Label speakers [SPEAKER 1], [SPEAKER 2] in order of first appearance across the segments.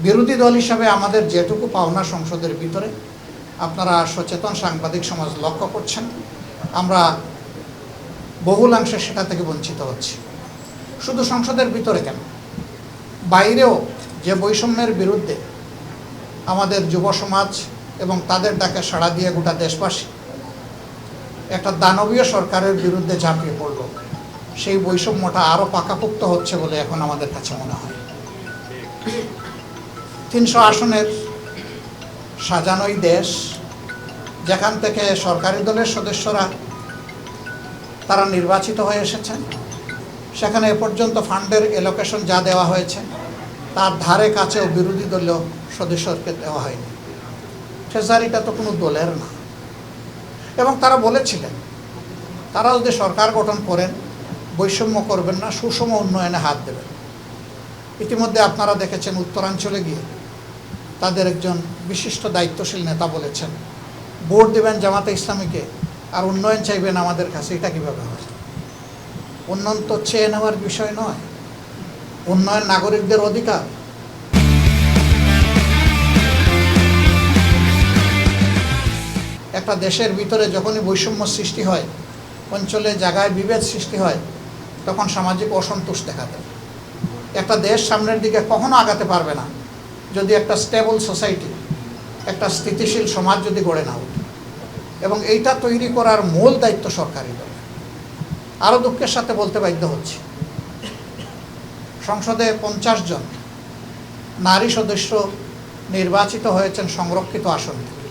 [SPEAKER 1] বিরোধী দল হিসাবে আমাদের যেটুকু পাওনা সংসদের ভিতরে আপনারা সচেতন সাংবাদিক সমাজ লক্ষ্য করছেন, আমরা বহুলাংশে সেটা থেকে বঞ্চিত হচ্ছি। শুধু সংসদের ভিতরে কেন, বাইরেও যে বৈষম্যের বিরুদ্ধে আমাদের যুব সমাজ এবং তাদের ডাকে সাড়া দিয়ে গোটা দেশবাসী একটা দানবীয় সরকারের বিরুদ্ধে ঝাঁপিয়ে পড়ল, সেই বৈষম্যটা আরও পাকাপোক্ত হচ্ছে বলে এখন আমাদের কাছে মনে হয়। 300 আসনের সাজানোই দেশ, যেখান থেকে সরকারি দলের সদস্যরা তারা নির্বাচিত হয়ে এসেছেন, সেখানে এ পর্যন্ত ফান্ডের এলোকেশন যা দেওয়া হয়েছে তার ধারে কাছেও বিরোধী দলীয় সদস্যকে দেওয়া হয়নি। ট্রেজারিটা তো কোনো দলের না। এবং তারা বলেছিলেন তারা যদি সরকার গঠন করেন বৈষম্য করবেন না, সুষম উন্নয়নে হাত দেবেন। ইতিমধ্যে আপনারা দেখেছেন উত্তরাঞ্চলে গিয়ে তাদের একজন বিশিষ্ট দায়িত্বশীল নেতা বলেছেন ভোট দেবেন জামাতে ইসলামীকে আর উন্নয়ন চাইবেন আমাদের কাছে। এটা কীভাবে হয়? উন্নয়ন তো চেয়ে নেওয়ার বিষয় নয়, উন্নয়ন নাগরিকদের অধিকার। একটা দেশের ভিতরে যখনই বৈষম্য সৃষ্টি হয়, অঞ্চলে জায়গায় বিভেদ সৃষ্টি হয়, তখন সামাজিক অসন্তোষ দেখা দেয়। একটা দেশ সামনের দিকে কখনো আগাতে পারবে না যদি একটা স্টেবল সোসাইটি, একটা স্থিতিশীল সমাজ যদি গড়ে না ওঠে। এবং এইটা তৈরি করার মূল দায়িত্ব সরকারি দল। আরও দুঃখের সাথে বলতে বাধ্য হচ্ছি, সংসদে 50 জন নারী সদস্য নির্বাচিত হয়েছেন সংরক্ষিত আসন থেকে।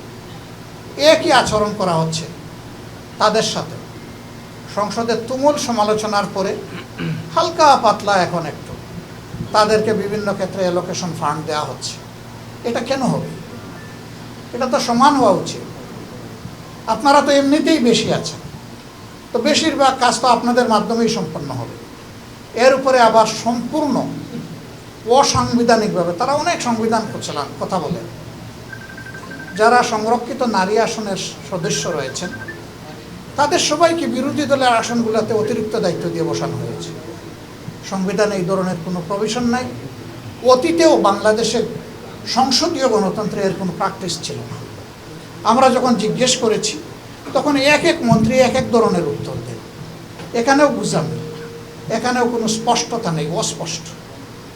[SPEAKER 1] একই আচরণ করা হচ্ছে তাদের সাথে। সংসদে তুমুল সমালোচনার পরে হালকা পাতলা এখন একটু তাদেরকে বিভিন্ন ক্ষেত্রে অ্যালোকেশন ফান্ড দেওয়া হচ্ছে। এটা কেন হবে? এটা তো সমান হওয়া উচিত। আপনারা তো এমনিতেই বেশি আছেন, তো বেশিরভাগ কাজ তো আপনাদের মাধ্যমেই সম্পন্ন হবে। এর উপরে আবার সম্পূর্ণ অসাংবিধানিকভাবে তারা অনেক সংবিধান কথা বলে। যারা সংরক্ষিত নারী আসনের সদস্য রয়েছেন তাদের সবাইকে বিরোধী দলের আসনগুলোতে অতিরিক্ত দায়িত্ব দিয়ে বসানো হয়েছে। সংবিধানে এই ধরনের কোনো প্রভিশন নাই। অতীতেও বাংলাদেশের সংসদীয় গণতন্ত্রে এর কোনো প্র্যাকটিস ছিল না। আমরা যখন জিজ্ঞেস করেছি তখন এক এক মন্ত্রী এক এক ধরনের উত্তর দেন। এখানেও বুঝাম, এখানেও কোনো স্পষ্টতা নেই, অস্পষ্ট।